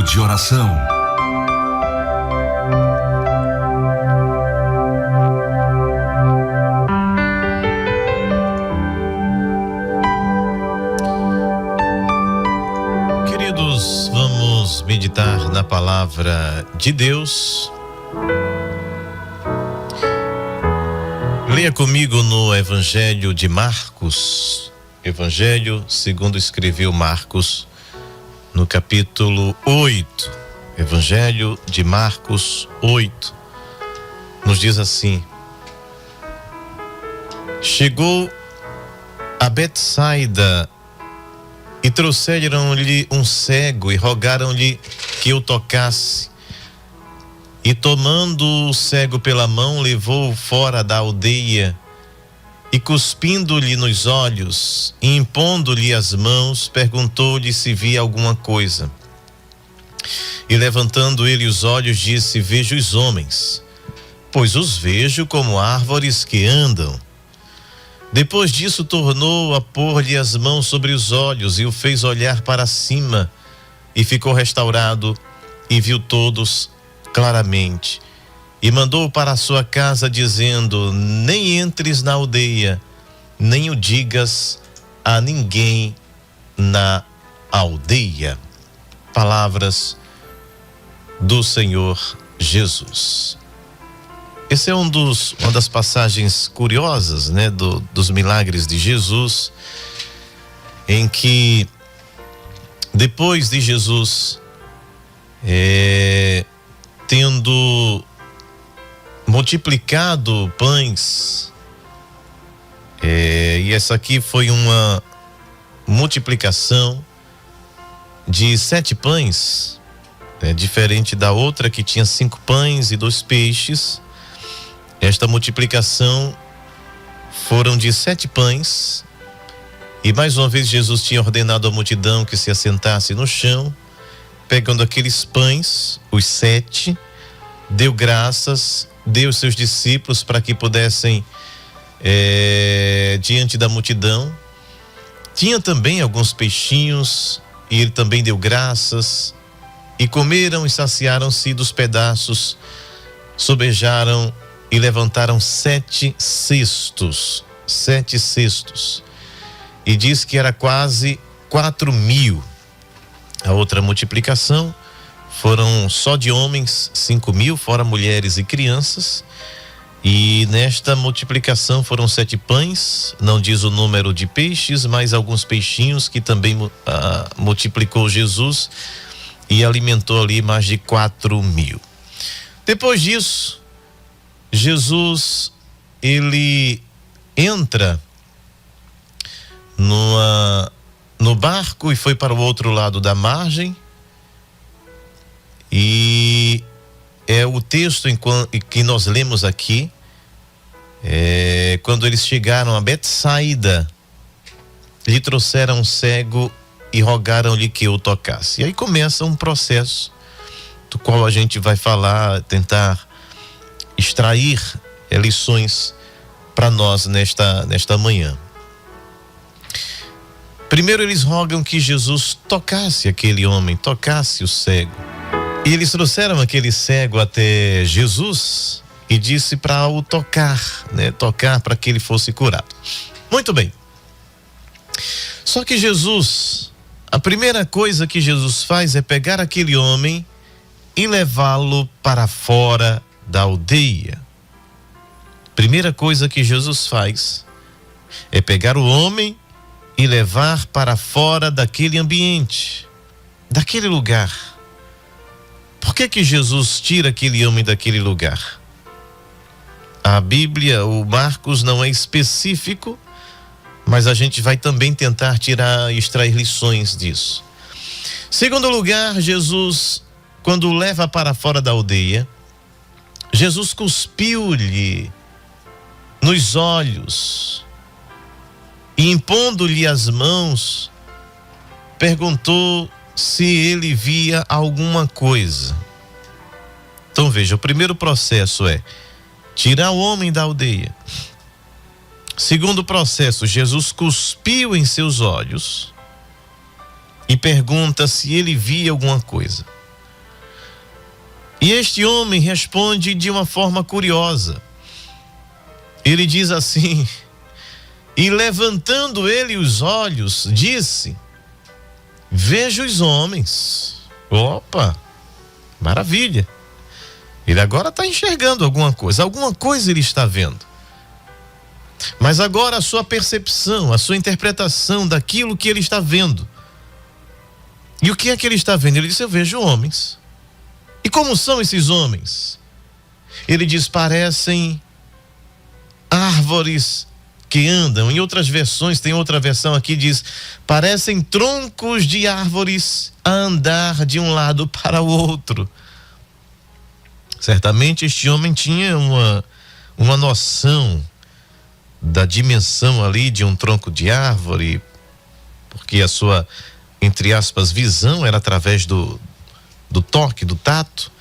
de oração. Queridos, vamos meditar na palavra de Deus. Leia comigo no Evangelho de Marcos, Evangelho segundo escreveu Marcos, no capítulo 8. Evangelho de Marcos 8, nos diz assim: chegou a Betsaida e trouxeram-lhe um cego e rogaram-lhe que o tocasse. E tomando o cego pela mão, levou-o fora da aldeia e, cuspindo-lhe nos olhos e impondo-lhe as mãos, perguntou-lhe se via alguma coisa. E levantando ele os olhos, disse: vejo os homens, pois os vejo como árvores que andam. Depois disso tornou a pôr-lhe as mãos sobre os olhos e o fez olhar para cima, e ficou restaurado e viu todos claramente, e mandou para a sua casa dizendo: nem entres na aldeia, nem o digas a ninguém na aldeia. Palavras do Senhor Jesus. Esse é uma das passagens curiosas, né, dos milagres de Jesus, em que depois de Jesus tendo multiplicado pães, e essa aqui foi uma multiplicação de 7 pães, diferente da outra que tinha 5 pães e 2 peixes. Esta multiplicação foram de 7 pães, e mais uma vez Jesus tinha ordenado à multidão que se assentasse no chão. Pegando aqueles pães, os 7, deu graças, deu aos seus discípulos para que pudessem, diante da multidão. Tinha também alguns peixinhos, e ele também deu graças, e comeram e saciaram-se dos pedaços, sobejaram e levantaram 7 cestos, 7 cestos, e diz que era quase 4.000. A outra multiplicação foram só de homens, 5.000, fora mulheres e crianças. E nesta multiplicação foram 7 pães, não diz o número de peixes, mas alguns peixinhos que também multiplicou Jesus e alimentou ali mais de 4.000. Depois disso, Jesus, ele entra no barco e foi para o outro lado da margem, e é o texto que nós lemos aqui, quando eles chegaram a Betsaida, lhe trouxeram um cego e rogaram-lhe que o tocasse. E aí começa um processo do qual a gente vai falar, tentar extrair lições para nós nesta manhã. Primeiro eles rogam que Jesus tocasse aquele homem, tocasse o cego. E eles trouxeram aquele cego até Jesus e disse para o tocar, né? Tocar para que ele fosse curado. Muito bem. Só que Jesus, a primeira coisa que Jesus faz é pegar aquele homem e levá-lo para fora da aldeia. Primeira coisa que Jesus faz é pegar o homem e levar para fora daquele ambiente, daquele lugar. Por que Jesus tira aquele homem daquele lugar? A Bíblia, o Marcos, não é específico, mas a gente vai também tentar extrair lições disso. Segundo lugar, Jesus, quando o leva para fora da aldeia, Jesus cuspiu-lhe nos olhos, e impondo-lhe as mãos, perguntou se ele via alguma coisa. Então veja, o primeiro processo é tirar o homem da aldeia. Segundo processo, Jesus cuspiu em seus olhos e pergunta se ele via alguma coisa. E este homem responde de uma forma curiosa. Ele diz assim: e levantando ele os olhos, disse: vejo os homens. Opa, maravilha. Ele agora está enxergando alguma coisa ele está vendo. Mas agora a sua percepção, a sua interpretação daquilo que ele está vendo. E o que é que ele está vendo? Ele diz: eu vejo homens. E como são esses homens? Ele diz: parecem árvores que andam. Em outras versões, tem outra versão aqui, diz: parecem troncos de árvores a andar de um lado para o outro. Certamente este homem tinha uma noção da dimensão ali de um tronco de árvore, porque a sua, entre aspas, visão era através do toque, do tato.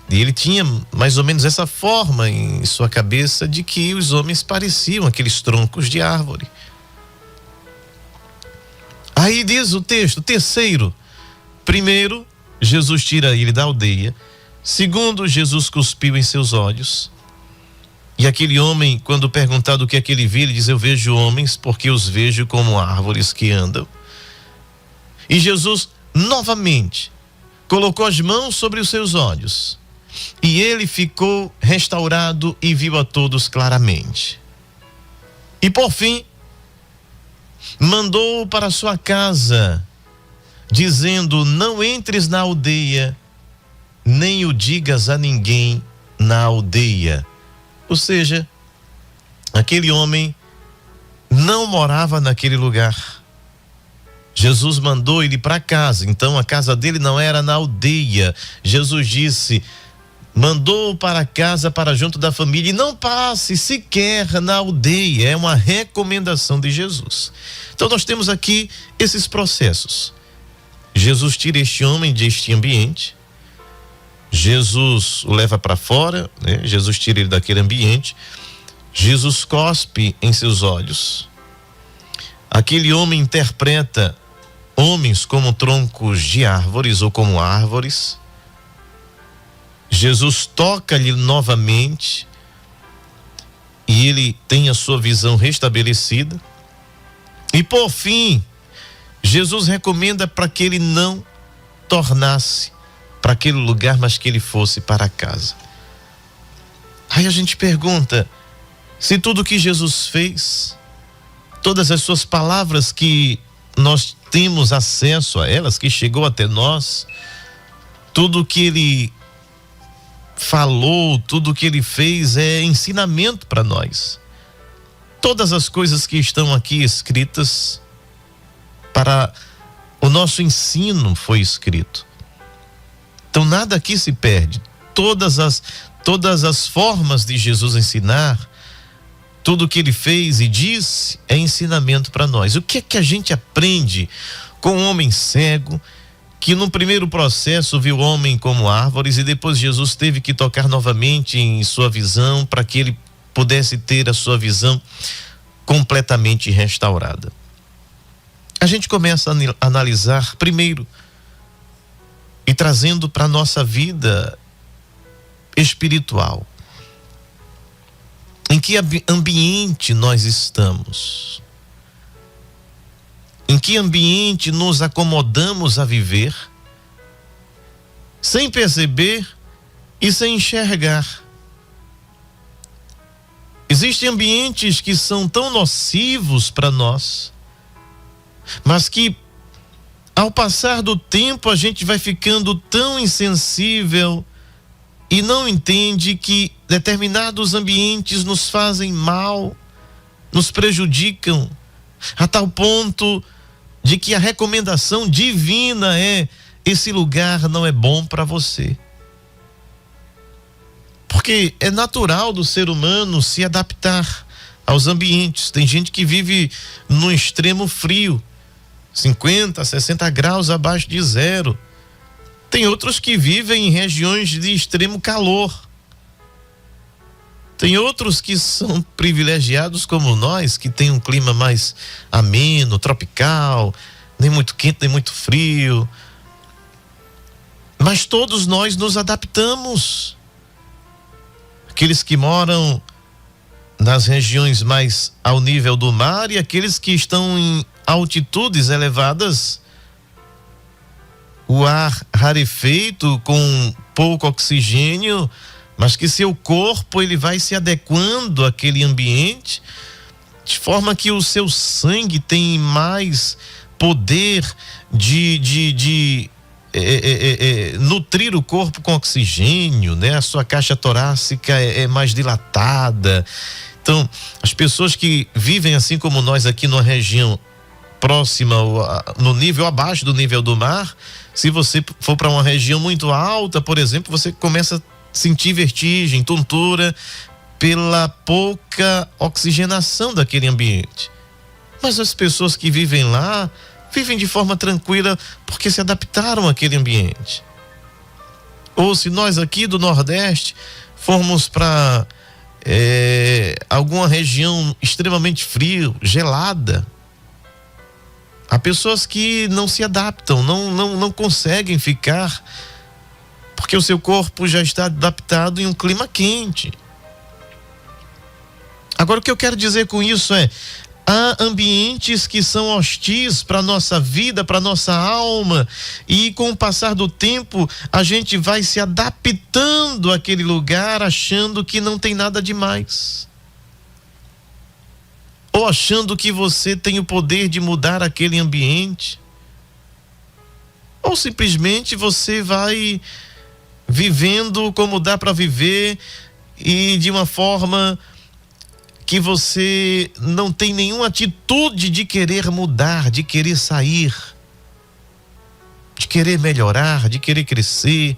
E ele tinha mais ou menos essa forma em sua cabeça de que os homens pareciam aqueles troncos de árvore. Aí diz o texto, terceiro: primeiro, Jesus tira ele da aldeia. Segundo, Jesus cuspiu em seus olhos. E aquele homem, quando perguntado o que é que ele viu, ele diz: eu vejo homens porque os vejo como árvores que andam. E Jesus novamente colocou as mãos sobre os seus olhos. E ele ficou restaurado e viu a todos claramente. E por fim, mandou para sua casa, dizendo: não entres na aldeia, nem o digas a ninguém na aldeia. Ou seja, aquele homem não morava naquele lugar. Jesus mandou ele para casa, então a casa dele não era na aldeia. Jesus disse: mandou para casa, para junto da família, e não passe sequer na aldeia. É uma recomendação de Jesus. Então nós temos aqui esses processos. Jesus tira este homem deste ambiente. Jesus o leva para fora, né? Jesus tira ele daquele ambiente. Jesus cospe em seus olhos. Aquele homem interpreta homens como troncos de árvores ou como árvores. Jesus toca-lhe novamente e ele tem a sua visão restabelecida. E por fim, Jesus recomenda para que ele não tornasse para aquele lugar, mas que ele fosse para casa. Aí a gente pergunta: se tudo que Jesus fez, todas as suas palavras que nós temos acesso a elas, que chegou até nós, tudo que ele falou, tudo que ele fez é ensinamento para nós. Todas as coisas que estão aqui escritas para o nosso ensino foi escrito. Então nada aqui se perde. Todas as formas de Jesus ensinar, tudo que ele fez e disse é ensinamento para nós. O que é que a gente aprende com um homem cego que no primeiro processo viu o homem como árvores e depois Jesus teve que tocar novamente em sua visão para que ele pudesse ter a sua visão completamente restaurada? A gente começa a analisar primeiro e trazendo para a nossa vida espiritual. Em que ambiente nós estamos? Em que ambiente nos acomodamos a viver, sem perceber e sem enxergar? Existem ambientes que são tão nocivos para nós, mas que ao passar do tempo a gente vai ficando tão insensível e não entende que determinados ambientes nos fazem mal, nos prejudicam, a tal ponto de que a recomendação divina é: esse lugar não é bom para você. Porque é natural do ser humano se adaptar aos ambientes. Tem gente que vive no extremo frio, 50, 60 graus abaixo de zero. Tem outros que vivem em regiões de extremo calor. Tem outros que são privilegiados como nós, que tem um clima mais ameno, tropical, nem muito quente, nem muito frio. Mas todos nós nos adaptamos. Aqueles que moram nas regiões mais ao nível do mar e aqueles que estão em altitudes elevadas, o ar rarefeito com pouco oxigênio, mas que seu corpo ele vai se adequando àquele ambiente, de forma que o seu sangue tem mais poder de nutrir o corpo com oxigênio, né? A sua caixa torácica é mais dilatada. Então, as pessoas que vivem assim como nós aqui numa região próxima, no nível abaixo do nível do mar, se você for para uma região muito alta, por exemplo, você começa a sentir vertigem, tontura, pela pouca oxigenação daquele ambiente. Mas as pessoas que vivem lá, vivem de forma tranquila porque se adaptaram àquele ambiente. Ou se nós aqui do Nordeste formos para alguma região extremamente fria, gelada, há pessoas que não se adaptam, não conseguem ficar, porque o seu corpo já está adaptado em um clima quente. Agora, o que eu quero dizer com isso há ambientes que são hostis para a nossa vida, para a nossa alma, e com o passar do tempo a gente vai se adaptando àquele lugar, achando que não tem nada demais, ou achando que você tem o poder de mudar aquele ambiente, ou simplesmente você vai vivendo como dá para viver e de uma forma que você não tem nenhuma atitude de querer mudar, de querer sair, de querer melhorar, de querer crescer,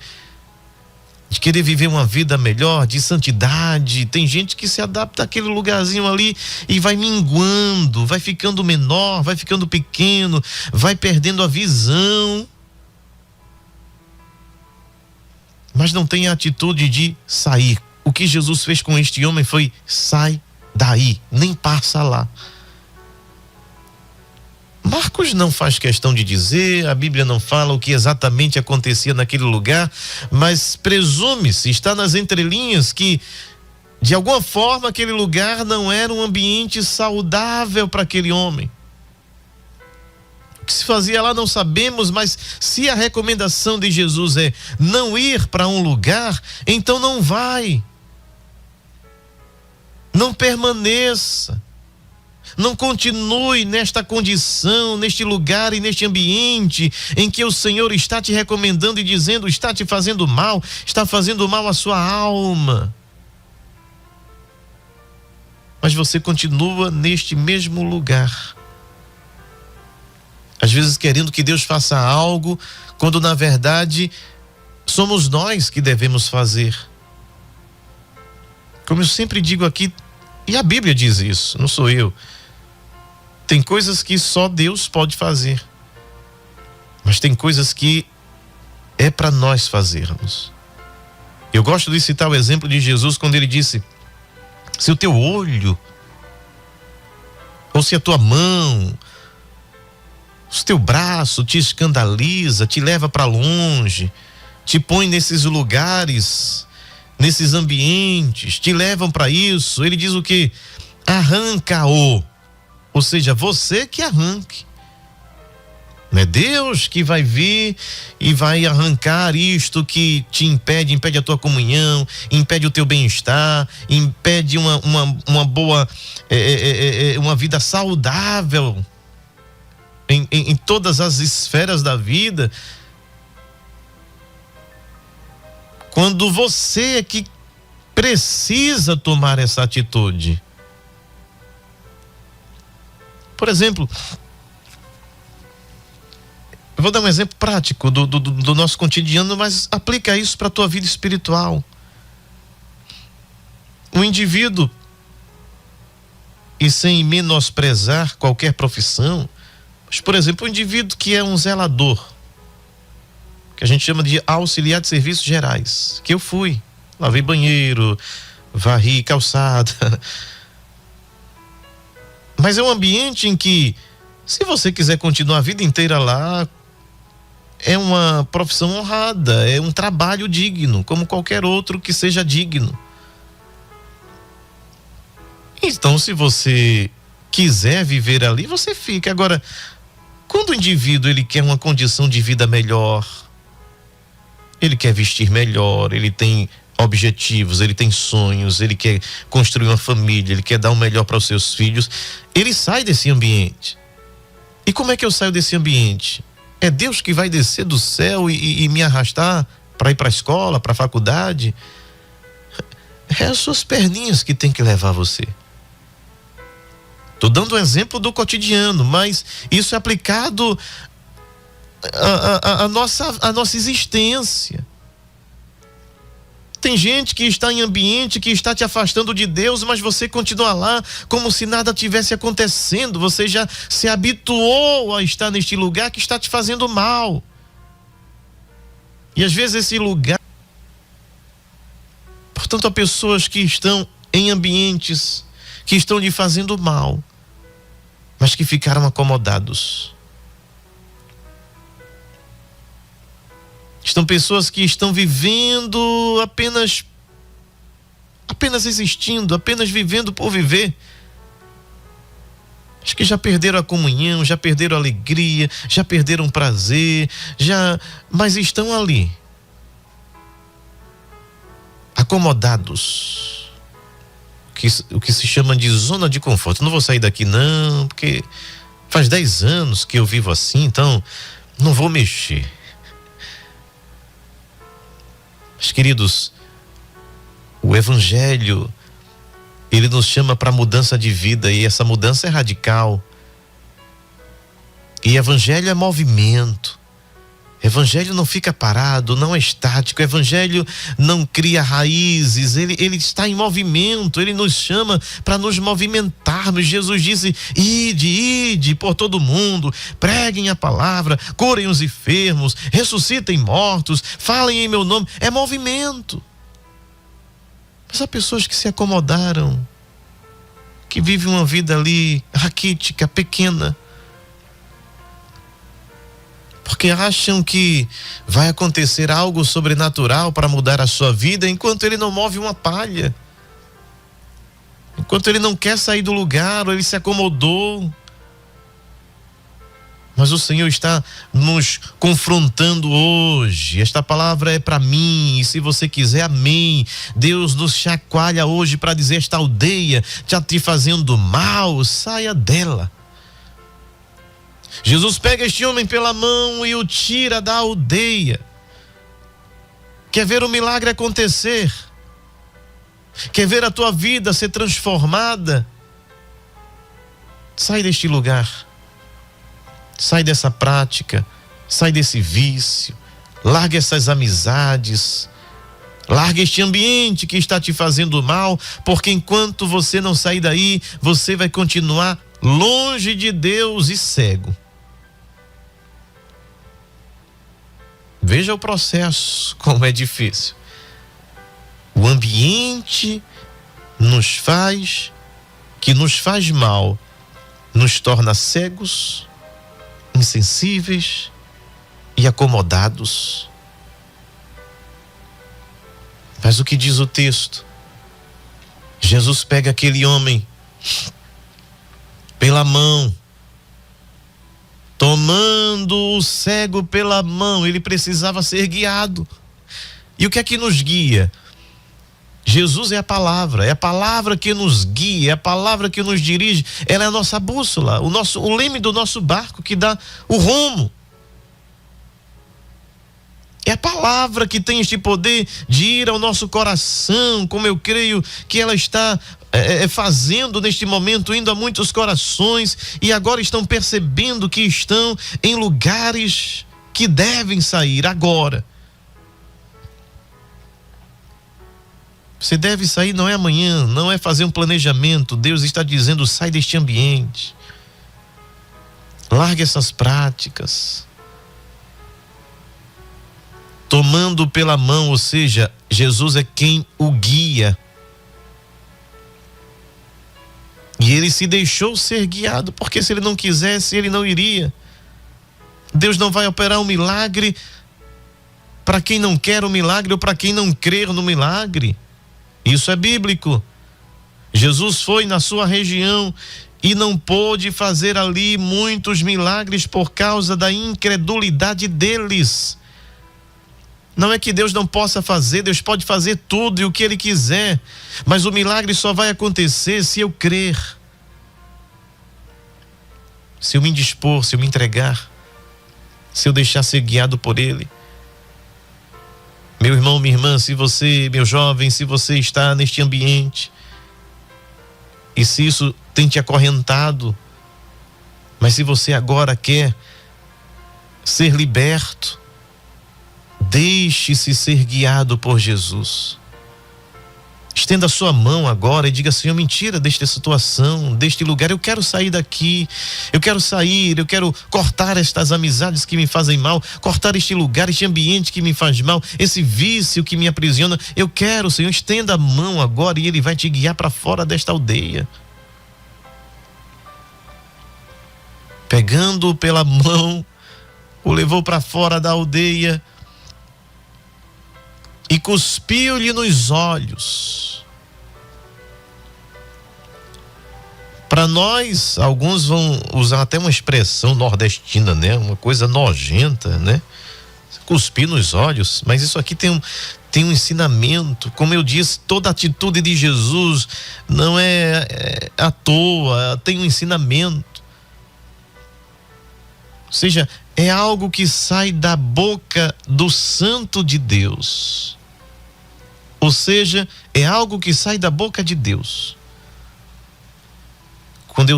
de querer viver uma vida melhor, de santidade. Tem gente que se adapta àquele lugarzinho ali e vai minguando, vai ficando menor, vai ficando pequeno, vai perdendo a visão, mas não tem a atitude de sair. O que Jesus fez com este homem foi: sai daí, nem passa lá. Marcos não faz questão de dizer, a Bíblia não fala o que exatamente acontecia naquele lugar, mas presume-se, está nas entrelinhas, que de alguma forma aquele lugar não era um ambiente saudável para aquele homem. O que se fazia lá não sabemos, mas se a recomendação de Jesus é não ir para um lugar, então não vai. Não permaneça, não continue nesta condição, neste lugar e neste ambiente em que o Senhor está te recomendando e dizendo está te fazendo mal, está fazendo mal à sua alma. Mas você continua neste mesmo lugar, às vezes querendo que Deus faça algo, quando na verdade somos nós que devemos fazer. Como eu sempre digo aqui, e a Bíblia diz isso, não sou eu. Tem coisas que só Deus pode fazer, mas tem coisas que é para nós fazermos. Eu gosto de citar o exemplo de Jesus quando ele disse: se o teu olho, ou se a tua mão, se o teu braço te escandaliza, te leva para longe, te põe nesses lugares, nesses ambientes, te levam para isso, ele diz o quê? Arranca-o. Ou seja, você que arranque. Não é Deus que vai vir e vai arrancar isto que te impede a tua comunhão, impede o teu bem-estar, impede uma boa, uma vida saudável em todas as esferas da vida. Quando você é que precisa tomar essa atitude. Por exemplo, eu vou dar um exemplo prático do nosso cotidiano, mas aplica isso para a tua vida espiritual. Um indivíduo, e sem menosprezar qualquer profissão, mas, por exemplo, um indivíduo que é um zelador, que a gente chama de auxiliar de serviços gerais, que eu fui, lavei banheiro, varri calçada, mas é um ambiente em que, se você quiser continuar a vida inteira lá, é uma profissão honrada, é um trabalho digno, como qualquer outro que seja digno. Então, se você quiser viver ali, você fica. Agora, quando o indivíduo ele quer uma condição de vida melhor, ele quer vestir melhor, ele tem objetivos, ele tem sonhos, ele quer construir uma família, ele quer dar o melhor para os seus filhos, ele sai desse ambiente. E como é que eu saio desse ambiente? É Deus que vai descer do céu e me arrastar para ir para a escola, para a faculdade? É as suas perninhas que tem que levar você. Estou dando um exemplo do cotidiano, mas isso é aplicado à nossa existência. Tem gente que está em ambiente que está te afastando de Deus, mas você continua lá como se nada tivesse acontecendo. Você já se habituou a estar neste lugar que está te fazendo mal. E às vezes esse lugar... Portanto, há pessoas que estão em ambientes que estão lhe fazendo mal, mas que ficaram acomodados. Estão pessoas que estão vivendo apenas existindo, apenas vivendo por viver. Acho que já perderam a comunhão, já perderam a alegria, já perderam o prazer, mas estão ali, acomodados. O que se chama de zona de conforto. Não vou sair daqui não, porque faz 10 anos que eu vivo assim, então não vou mexer. Mas, queridos, o Evangelho, ele nos chama para mudança de vida, e essa mudança é radical. E Evangelho é movimento. Evangelho não fica parado, não é estático. Evangelho não cria raízes, ele está em movimento. Ele nos chama para nos movimentarmos. Jesus disse: ide por todo mundo, preguem a palavra, curem os enfermos, ressuscitem mortos, falem em meu nome. É movimento. Mas há pessoas que se acomodaram, que vivem uma vida ali raquítica, pequena, porque acham que vai acontecer algo sobrenatural para mudar a sua vida, enquanto ele não move uma palha, enquanto ele não quer sair do lugar, ou ele se acomodou. Mas o Senhor está nos confrontando hoje. Esta palavra é para mim, e se você quiser, amém. Deus nos chacoalha hoje para dizer: esta aldeia está te fazendo mal, saia dela. Jesus pega este homem pela mão e o tira da aldeia. Quer ver o milagre acontecer? Quer ver a tua vida ser transformada? Sai deste lugar. Sai dessa prática. Sai desse vício. Larga essas amizades. Larga este ambiente que está te fazendo mal, porque enquanto você não sair daí, você vai continuar longe de Deus e cego. Veja o processo, como é difícil. O ambiente que nos faz mal, nos torna cegos, insensíveis e acomodados. Mas o que diz o texto? Jesus pega aquele homem pela mão, tomando o cego pela mão. Ele precisava ser guiado. E o que é que nos guia? Jesus é a palavra que nos guia, é a palavra que nos dirige. Ela é a nossa bússola, o leme do nosso barco que dá o rumo. É a palavra que tem este poder de ir ao nosso coração, como eu creio que ela está fazendo neste momento, indo a muitos corações, e agora estão percebendo que estão em lugares que devem sair agora. Você deve sair, não é amanhã, não é fazer um planejamento. Deus está dizendo: sai deste ambiente, larga essas práticas. Tomando pela mão, ou seja, Jesus é quem o guia. E ele se deixou ser guiado, porque se ele não quisesse, ele não iria. Deus não vai operar um milagre para quem não quer o milagre ou para quem não crer no milagre. Isso é bíblico. Jesus foi na sua região e não pôde fazer ali muitos milagres por causa da incredulidade deles. Não é que Deus não possa fazer, Deus pode fazer tudo e o que Ele quiser, mas o milagre só vai acontecer se eu crer, se eu me indispor, se eu me entregar, se eu deixar ser guiado por Ele. Meu irmão, minha irmã, se você, meu jovem, se você está neste ambiente e se isso tem te acorrentado, mas se você agora quer ser liberto, deixe-se ser guiado por Jesus. Estenda a sua mão agora e diga: Senhor, me tira desta situação, deste lugar. Eu quero sair daqui, eu quero cortar estas amizades que me fazem mal, cortar este lugar, este ambiente que me faz mal, esse vício que me aprisiona. Eu quero, Senhor, estenda a mão agora e Ele vai te guiar para fora desta aldeia. Pegando-o pela mão, o levou para fora da aldeia e cuspiu-lhe nos olhos. Para nós, alguns vão usar até uma expressão nordestina, né? Uma coisa nojenta, né? Cuspir nos olhos, mas isso aqui tem um ensinamento. Como eu disse, toda atitude de Jesus não é à toa, tem um ensinamento. Ou seja, é algo que sai da boca do Santo de Deus. Ou seja, é algo que sai da boca de Deus. Quando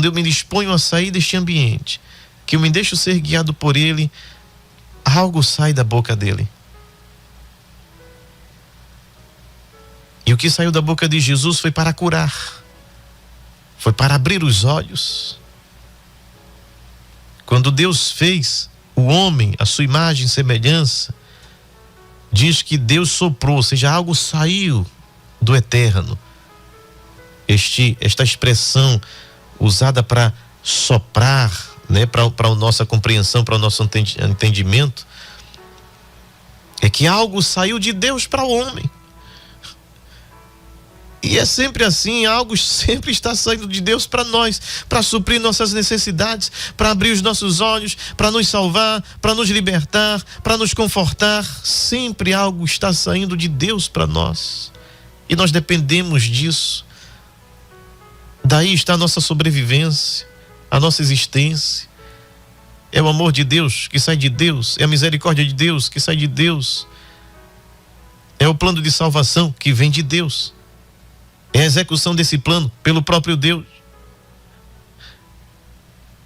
eu me disponho a sair deste ambiente, que eu me deixo ser guiado por Ele, algo sai da boca dele. E o que saiu da boca de Jesus foi para curar, foi para abrir os olhos. Quando Deus fez o homem, a sua imagem e semelhança, diz que Deus soprou, ou seja, algo saiu do eterno. Esta expressão usada para soprar, né, para a nossa compreensão, para o nosso entendimento, é que algo saiu de Deus para o homem. E é sempre assim, algo sempre está saindo de Deus para nós, para suprir nossas necessidades, para abrir os nossos olhos, para nos salvar, para nos libertar, para nos confortar. Sempre algo está saindo de Deus para nós. E nós dependemos disso. Daí está a nossa sobrevivência, a nossa existência. É o amor de Deus que sai de Deus, é a misericórdia de Deus que sai de Deus. É o plano de salvação que vem de Deus. É a execução desse plano pelo próprio Deus.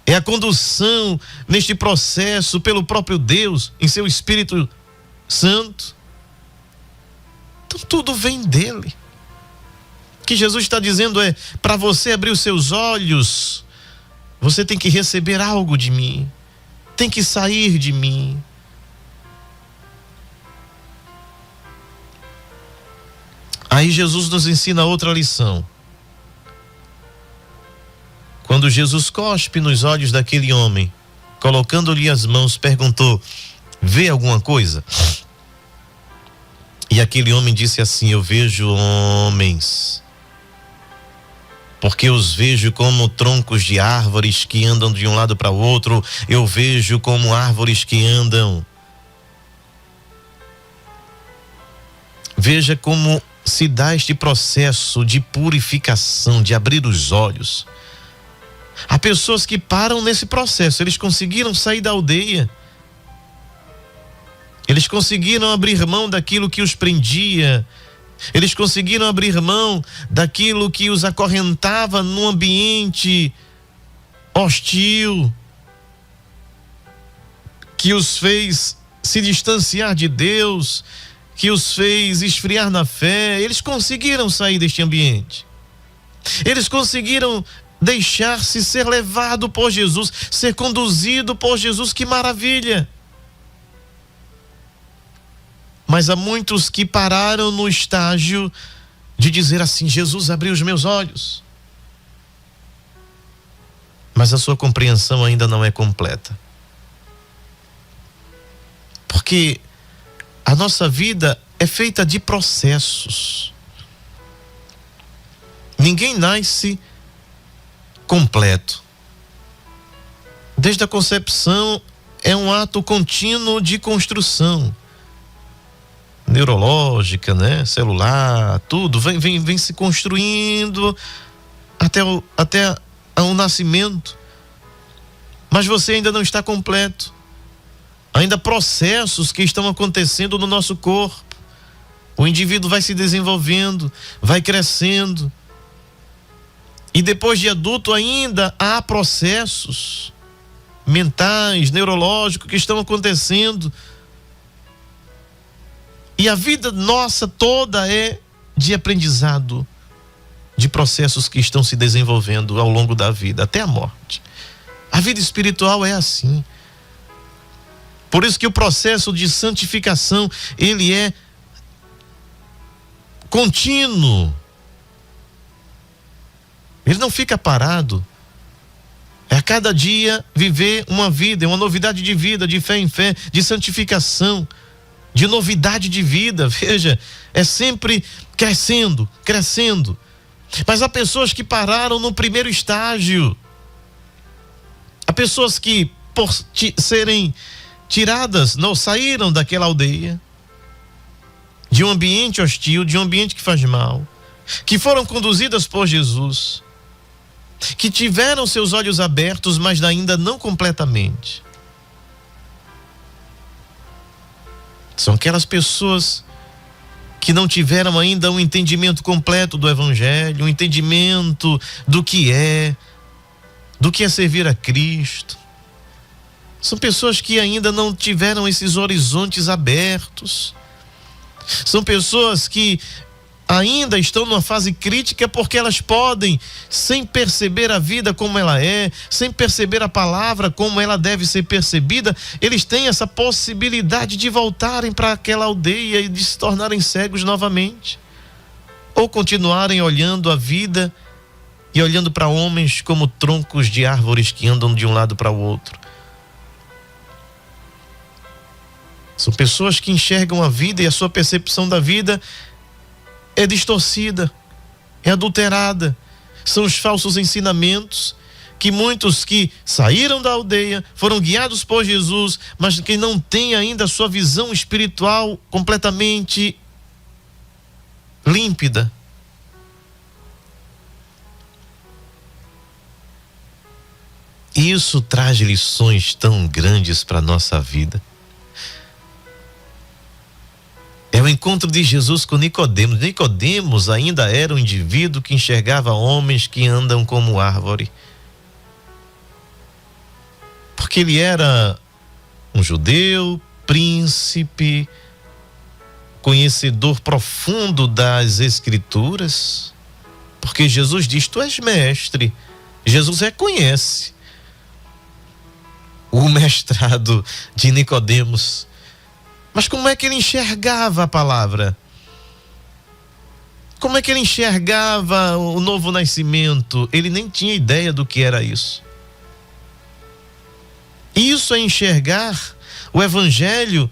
É a condução neste processo pelo próprio Deus, em seu Espírito Santo. Então tudo vem dele. O que Jesus está dizendo é: para você abrir os seus olhos, você tem que receber algo de mim, tem que sair de mim. Aí Jesus nos ensina outra lição. Quando Jesus cospe nos olhos daquele homem, colocando-lhe as mãos, perguntou: vê alguma coisa? E aquele homem disse assim: eu vejo homens, porque os vejo como troncos de árvores que andam de um lado para o outro, eu vejo como árvores que andam. Veja como se dá este processo de purificação, de abrir os olhos. Há pessoas que param nesse processo, eles conseguiram sair da aldeia, eles conseguiram abrir mão daquilo que os prendia, eles conseguiram abrir mão daquilo que os acorrentava num ambiente hostil, que os fez se distanciar de Deus, que os fez esfriar na fé. Eles conseguiram sair deste ambiente. Eles conseguiram deixar-se ser levado por Jesus, ser conduzido por Jesus. Que maravilha! Mas há muitos que pararam no estágio de dizer assim: Jesus abriu os meus olhos. Mas a sua compreensão ainda não é completa. porque a nossa vida é feita de processos. Ninguém nasce completo. Desde a concepção é um ato contínuo de construção neurológica, né? Celular, tudo vem se construindo até o nascimento. Mas você ainda não está completo. Ainda há processos que estão acontecendo no nosso corpo. O indivíduo vai se desenvolvendo, vai crescendo. E depois de adulto ainda há processos mentais, neurológicos que estão acontecendo. E a vida nossa toda é de aprendizado, de processos que estão se desenvolvendo ao longo da vida, até a morte. A vida espiritual é assim. Por isso que o processo de santificação, ele é contínuo. Ele não fica parado. É a cada dia viver uma vida, uma novidade de vida, de fé em fé, de santificação, de novidade de vida. Veja, é sempre crescendo. Mas há pessoas que pararam no primeiro estágio. Há pessoas que, por serem tiradas, não saíram daquela aldeia, de um ambiente hostil, de um ambiente que faz mal, que foram conduzidas por Jesus, que tiveram seus olhos abertos, mas ainda não completamente. São aquelas pessoas que não tiveram ainda um entendimento completo do Evangelho, um entendimento do que é servir a Cristo. São pessoas que ainda não tiveram esses horizontes abertos. São pessoas que ainda estão numa fase crítica porque elas podem, sem perceber a vida como ela é, sem perceber a palavra como ela deve ser percebida, eles têm essa possibilidade de voltarem para aquela aldeia e de se tornarem cegos novamente. Ou continuarem olhando a vida e olhando para homens como troncos de árvores que andam de um lado para o outro. São pessoas que enxergam a vida e a sua percepção da vida é distorcida, é adulterada. São os falsos ensinamentos que muitos que saíram da aldeia, foram guiados por Jesus, mas que não têm ainda a sua visão espiritual completamente límpida. Isso traz lições tão grandes para a nossa vida. É o encontro de Jesus com Nicodemos. Nicodemos ainda era um indivíduo que enxergava homens que andam como árvore. Porque ele era um judeu, príncipe, conhecedor profundo das Escrituras. Porque Jesus diz: tu és mestre. Jesus reconhece o mestrado de Nicodemos. Mas como é que ele enxergava a palavra? Como é que ele enxergava o novo nascimento? Ele nem tinha ideia do que era isso. Isso é enxergar o Evangelho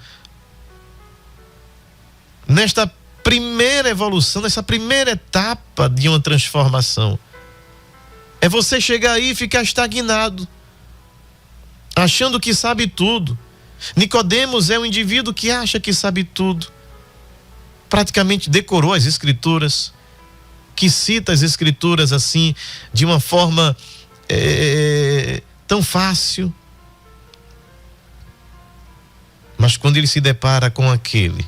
nesta primeira evolução, nessa primeira etapa de uma transformação. É você chegar aí e ficar estagnado, achando que sabe tudo. Nicodemos é um indivíduo que acha que sabe tudo, praticamente decorou as Escrituras, que cita as Escrituras assim, de uma forma tão fácil. Mas quando ele se depara com aquele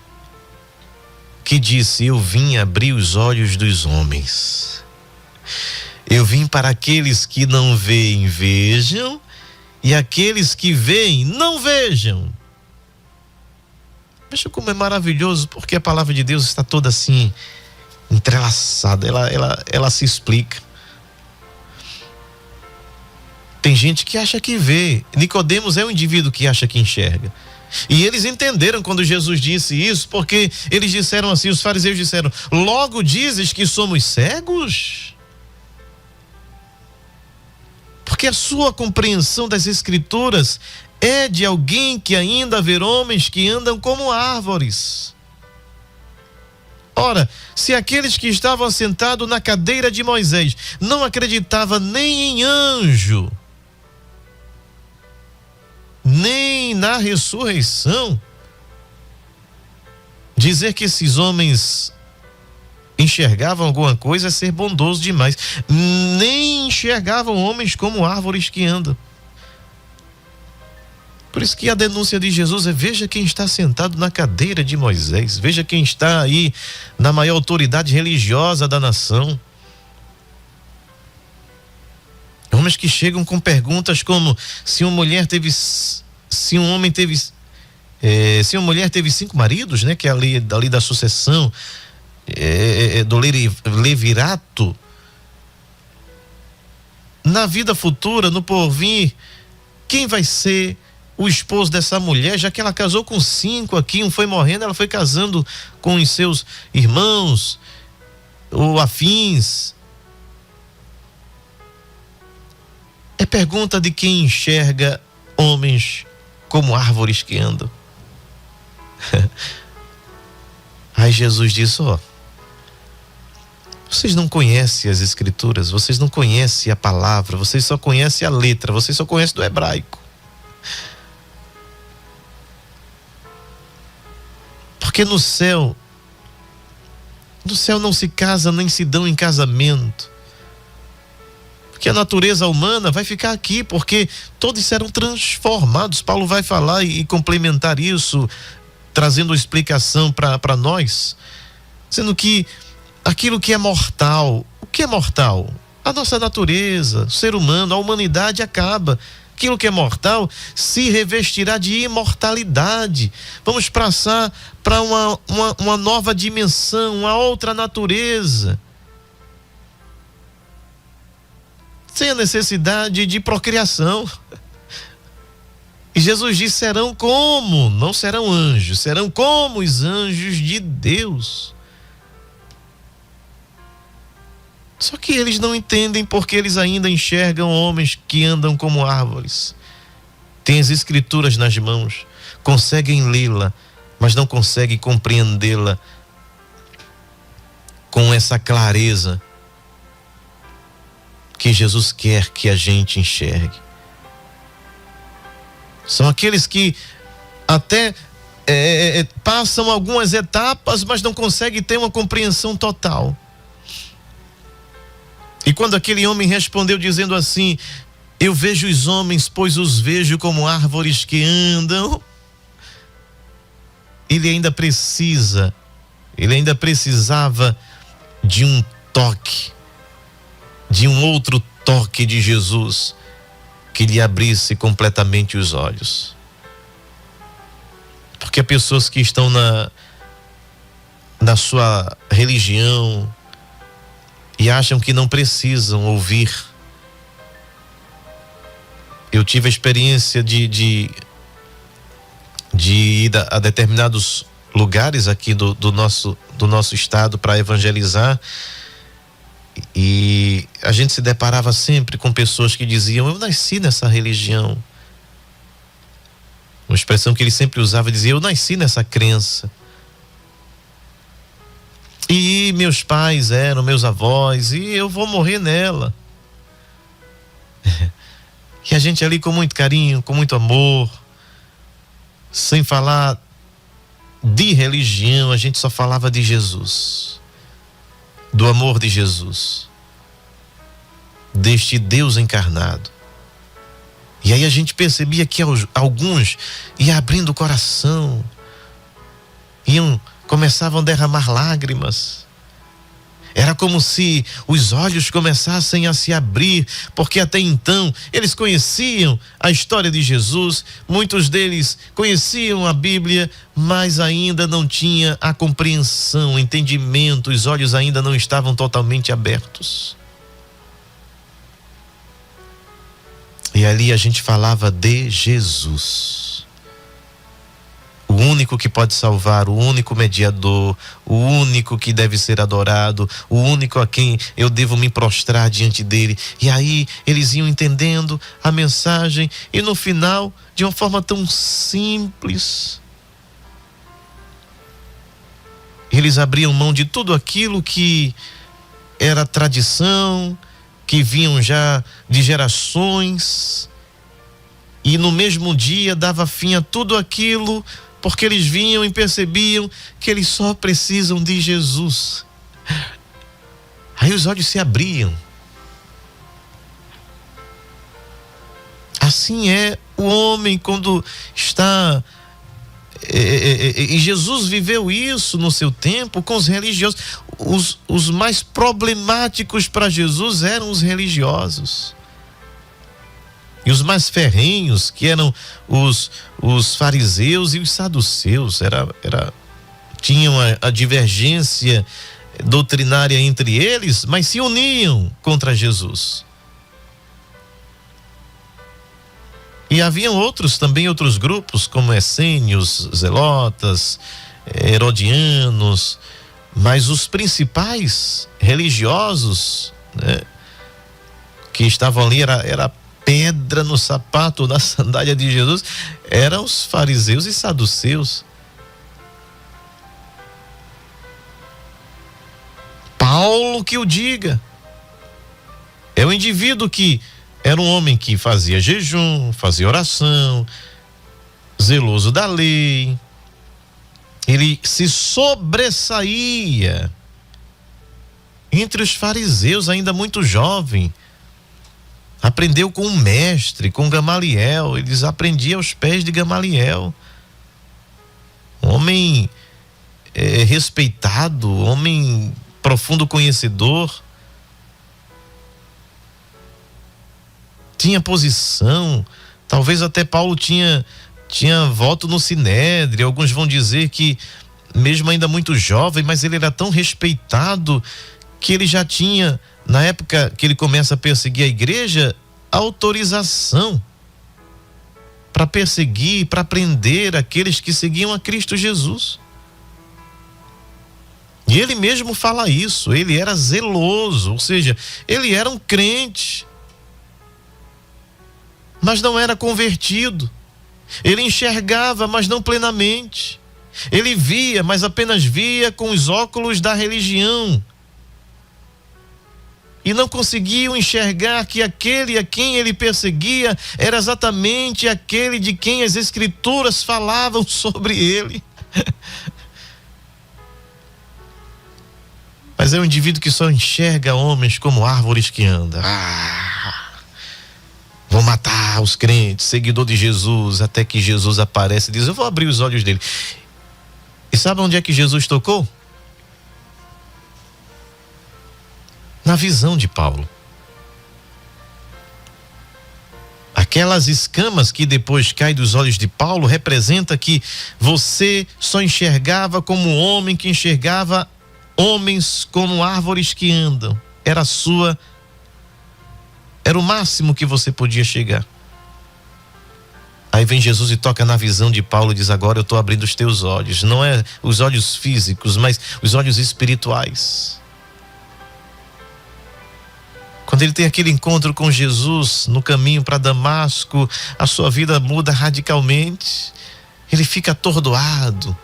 que disse: eu vim abrir os olhos dos homens, eu vim para aqueles que não veem, vejam, e aqueles que veem, não vejam. Veja como é maravilhoso, porque a palavra de Deus está toda assim, entrelaçada, ela se explica. Tem gente que acha que vê. Nicodemos é um indivíduo que acha que enxerga. E eles entenderam quando Jesus disse isso, porque eles disseram assim, os fariseus disseram: logo dizes que somos cegos? Porque a sua compreensão das Escrituras é de alguém que ainda vê homens que andam como árvores. Ora, se aqueles que estavam sentados na cadeira de Moisés não acreditavam nem em anjo, nem na ressurreição, dizer que esses homens enxergavam alguma coisa é ser bondoso demais. Nem enxergavam homens como árvores que andam. Por isso que a denúncia de Jesus é: veja quem está sentado na cadeira de Moisés, veja quem está aí na maior autoridade religiosa da nação. Homens que chegam com perguntas como: se uma mulher teve 5 maridos, né? Que é a lei da sucessão, do levirato. Na vida futura, no porvir, quem vai ser o esposo dessa mulher, já que ela casou com 5 aqui, um foi morrendo, ela foi casando com os seus irmãos ou afins? É pergunta de quem enxerga homens como árvores que andam. Aí Jesus disse: vocês não conhecem as escrituras, vocês não conhecem a palavra, vocês só conhecem a letra, vocês só conhecem do hebraico. Porque no céu não se casa nem se dão em casamento. Porque a natureza humana vai ficar aqui, porque todos serão transformados. Paulo vai falar e complementar isso, trazendo explicação para nós, sendo que aquilo que é mortal, o que é mortal? A nossa natureza, o ser humano, a humanidade acaba. Aquilo que é mortal se revestirá de imortalidade. Vamos passar para uma nova dimensão, uma outra natureza, sem a necessidade de procriação. E Jesus diz: serão como, não serão anjos, serão como os anjos de Deus. Só que eles não entendem, porque eles ainda enxergam homens que andam como árvores. Têm as escrituras nas mãos, conseguem lê-la, mas não conseguem compreendê-la com essa clareza que Jesus quer que a gente enxergue. São aqueles que até passam algumas etapas, mas não conseguem ter uma compreensão total. E quando aquele homem respondeu dizendo assim: eu vejo os homens, pois os vejo como árvores que andam, ele ainda precisava de um toque, de um outro toque de Jesus, que lhe abrisse completamente os olhos. Porque há pessoas que estão na sua religião e acham que não precisam ouvir. Eu tive a experiência de ir a determinados lugares aqui do nosso estado para evangelizar, e a gente se deparava sempre com pessoas que diziam: eu nasci nessa religião. Uma expressão que ele sempre usava, dizia: eu nasci nessa crença. E meus pais eram meus avós, e eu vou morrer nela. E a gente ali com muito carinho, com muito amor, sem falar de religião, a gente só falava de Jesus, do amor de Jesus, deste Deus encarnado. E aí a gente percebia que alguns iam abrindo o coração, começavam a derramar lágrimas. Era como se os olhos começassem a se abrir, porque até então eles conheciam a história de Jesus, muitos deles conheciam a Bíblia, mas ainda não tinha a compreensão, o entendimento, os olhos ainda não estavam totalmente abertos. E ali a gente falava de Jesus, o único que pode salvar, o único mediador, o único que deve ser adorado, o único a quem eu devo me prostrar diante dele. E aí eles iam entendendo a mensagem e no final, de uma forma tão simples, eles abriam mão de tudo aquilo que era tradição, que vinham já de gerações, e no mesmo dia dava fim a tudo aquilo, porque eles vinham e percebiam que eles só precisam de Jesus. Aí os olhos se abriam. Assim é o homem quando está... E Jesus viveu isso no seu tempo com os religiosos. Os mais problemáticos para Jesus eram os religiosos. E os mais ferrenhos, que eram os fariseus e os saduceus, tinham a divergência doutrinária entre eles, mas se uniam contra Jesus. E haviam outros grupos, como essênios, zelotas, herodianos, mas os principais religiosos, né, que estavam ali, era pedra no sapato, na sandália de Jesus, eram os fariseus e saduceus. Paulo que o diga. É o indivíduo que era um homem que fazia jejum, fazia oração, zeloso da lei. Ele se sobressaía entre os fariseus, ainda muito jovem. Aprendeu com um mestre, com Gamaliel. Eles aprendiam aos pés de Gamaliel. Um homem respeitado, homem profundo conhecedor. Tinha posição. Talvez até Paulo tinha voto no Sinédrio. Alguns vão dizer que, mesmo ainda muito jovem, mas ele era tão respeitado que ele já tinha, na época que ele começa a perseguir a igreja, autorização para perseguir, para prender aqueles que seguiam a Cristo Jesus. E ele mesmo fala isso. Ele era zeloso, ou seja, ele era um crente, mas não era convertido. Ele enxergava, mas não plenamente. Ele via, mas apenas via com os óculos da religião. E não conseguiam enxergar que aquele a quem ele perseguia era exatamente aquele de quem as Escrituras falavam sobre ele. Mas é um indivíduo que só enxerga homens como árvores que andam. Vão matar os crentes, seguidor de Jesus, até que Jesus aparece e diz: eu vou abrir os olhos dele. E sabe onde é que Jesus tocou? Na visão de Paulo. Aquelas escamas que depois caem dos olhos de Paulo representa que você só enxergava como homem que enxergava homens como árvores que andam. Era o máximo que você podia chegar. Aí vem Jesus e toca na visão de Paulo e diz: agora eu estou abrindo os teus olhos. Não é os olhos físicos, mas os olhos espirituais. Quando ele tem aquele encontro com Jesus no caminho para Damasco, a sua vida muda radicalmente. Ele fica atordoado,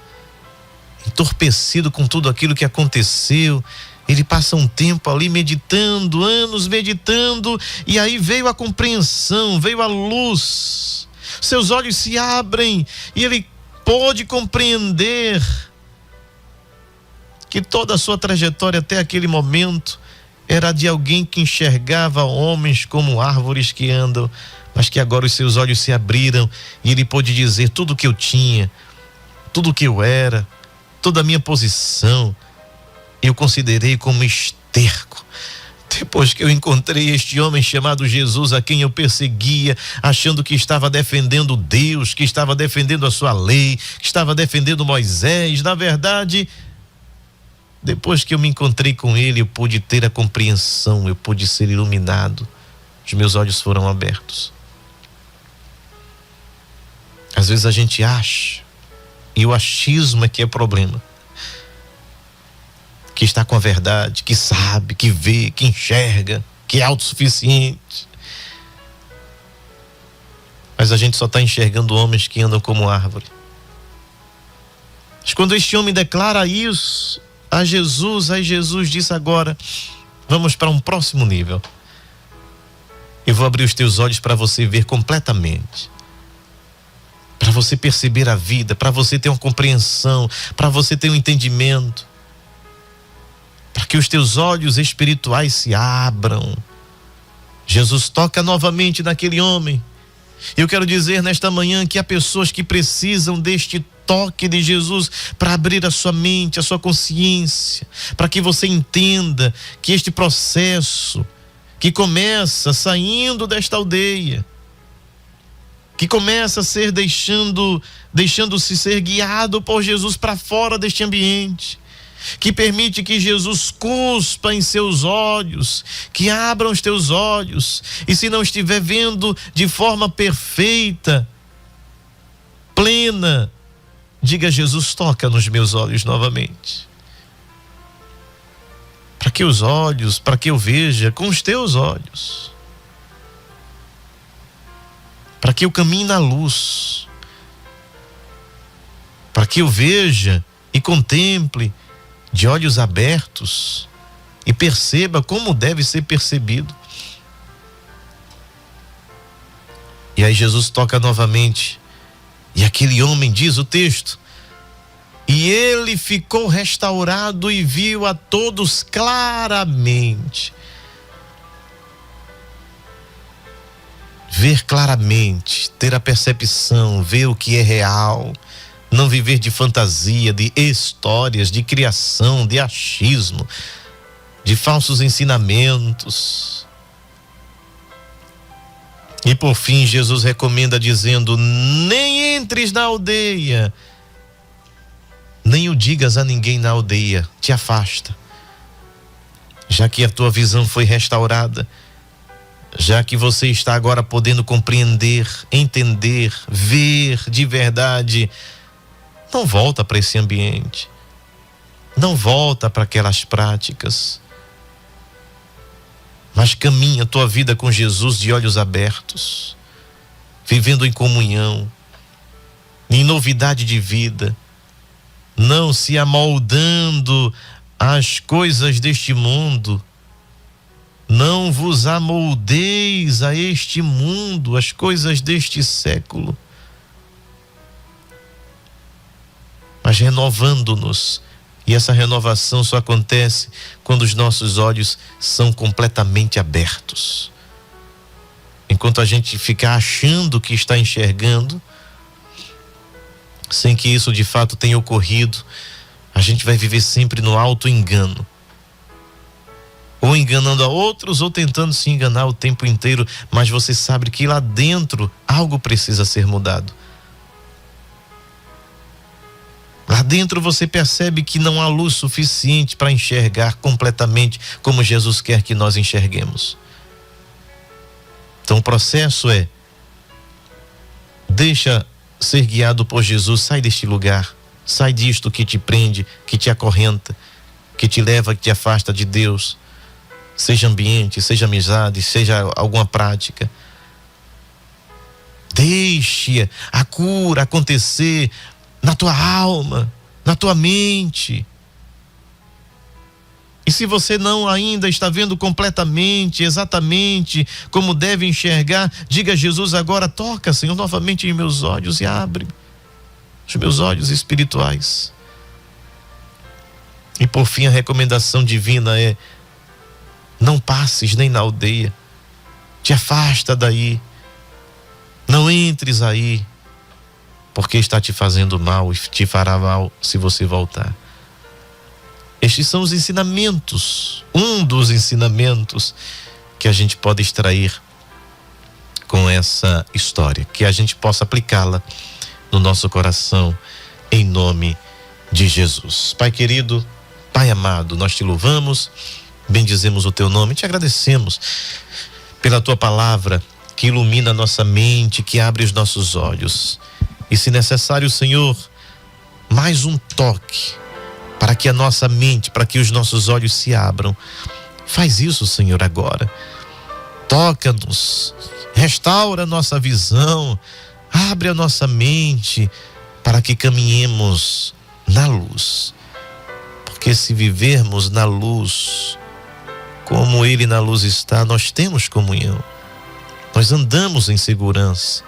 entorpecido com tudo aquilo que aconteceu. Ele passa um tempo ali meditando, anos meditando, e aí veio a compreensão, veio a luz. Seus olhos se abrem e ele pôde compreender que toda a sua trajetória até aquele momento era de alguém que enxergava homens como árvores que andam, mas que agora os seus olhos se abriram e ele pôde dizer: tudo o que eu tinha, tudo o que eu era, toda a minha posição, eu considerei como esterco. Depois que eu encontrei este homem chamado Jesus, a quem eu perseguia, achando que estava defendendo Deus, que estava defendendo a sua lei, que estava defendendo Moisés, na verdade, depois que eu me encontrei com ele, eu pude ter a compreensão, eu pude ser iluminado, os meus olhos foram abertos. Às vezes a gente acha E o achismo é que é problema. Que está com a verdade, que sabe, que vê, que enxerga, que é autossuficiente. Mas a gente só está enxergando homens que andam como árvore. Mas quando este homem declara isso a Jesus, aí Jesus disse: agora vamos para um próximo nível. Eu vou abrir os teus olhos para você ver completamente, para você perceber a vida, para você ter uma compreensão, para você ter um entendimento, para que os teus olhos espirituais se abram. Jesus toca novamente naquele homem. Eu quero dizer nesta manhã que há pessoas que precisam deste toque de Jesus para abrir a sua mente, a sua consciência, para que você entenda que este processo que começa saindo desta aldeia, que começa a ser deixando-se ser guiado por Jesus para fora deste ambiente, que permite que Jesus cuspa em seus olhos, que abram os teus olhos, e se não estiver vendo de forma perfeita, plena, diga: Jesus, toca nos meus olhos novamente, para que eu veja com os teus olhos, para que eu caminhe na luz, para que eu veja e contemple de olhos abertos e perceba como deve ser percebido. E aí Jesus toca novamente, e aquele homem, diz o texto, e ele ficou restaurado e viu a todos claramente. Ver claramente, ter a percepção, ver o que é real, não viver de fantasia, de histórias, de criação, de achismo, de falsos ensinamentos. E por fim Jesus recomenda dizendo: nem entres na aldeia, nem o digas a ninguém na aldeia, te afasta. Já que a tua visão foi restaurada, já que você está agora podendo compreender, entender, ver de verdade, não volta para esse ambiente, não volta para aquelas práticas, mas caminha a tua vida com Jesus de olhos abertos, vivendo em comunhão, em novidade de vida, não se amoldando às coisas deste mundo. Não vos amoldeis a este mundo, as coisas deste século, mas renovando-nos. E essa renovação só acontece quando os nossos olhos são completamente abertos. Enquanto a gente ficar achando que está enxergando, sem que isso de fato tenha ocorrido, a gente vai viver sempre no auto-engano, ou enganando a outros, ou tentando se enganar o tempo inteiro. Mas você sabe que lá dentro algo precisa ser mudado. Lá dentro você percebe que não há luz suficiente para enxergar completamente como Jesus quer que nós enxerguemos. Então o processo é: deixa ser guiado por Jesus, sai deste lugar, sai disto que te prende, que te acorrenta, que te leva, que te afasta de Deus. Seja ambiente, seja amizade, seja alguma prática. Deixe a cura acontecer na tua alma, na tua mente. E se você não ainda está vendo completamente, exatamente como deve enxergar, diga a Jesus agora: toca, Senhor, novamente em meus olhos e abre os meus olhos espirituais. E por fim a recomendação divina é: não passes nem na aldeia, te afasta daí, não entres aí, porque está te fazendo mal e te fará mal se você voltar. Estes são os ensinamentos, um dos ensinamentos que a gente pode extrair com essa história, que a gente possa aplicá-la no nosso coração, em nome de Jesus. Pai querido, Pai amado, nós te louvamos, bendizemos o teu nome, te agradecemos pela tua palavra que ilumina a nossa mente, que abre os nossos olhos. E se necessário, Senhor, mais um toque, para que a nossa mente, para que os nossos olhos se abram. Faz isso, Senhor, agora. Toca-nos, restaura a nossa visão, abre a nossa mente, para que caminhemos na luz. Porque se vivermos na luz, como Ele na luz está, nós temos comunhão. Nós andamos em segurança.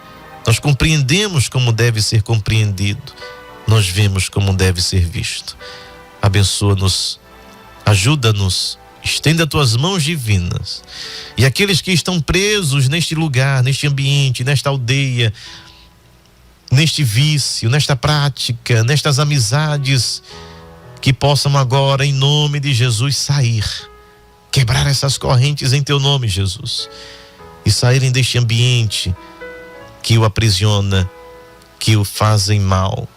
Nós compreendemos como deve ser compreendido. Nós vemos como deve ser visto. Abençoa-nos, ajuda-nos, estenda as tuas mãos divinas. E aqueles que estão presos neste lugar, neste ambiente, nesta aldeia, neste vício, nesta prática, nestas amizades, que possam agora, em nome de Jesus, sair, quebrar essas correntes em teu nome, Jesus, e saírem deste ambiente que o aprisiona, que o fazem mal.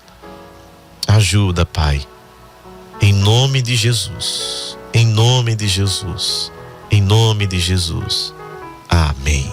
Ajuda, Pai, em nome de Jesus, em nome de Jesus, em nome de Jesus. Amém.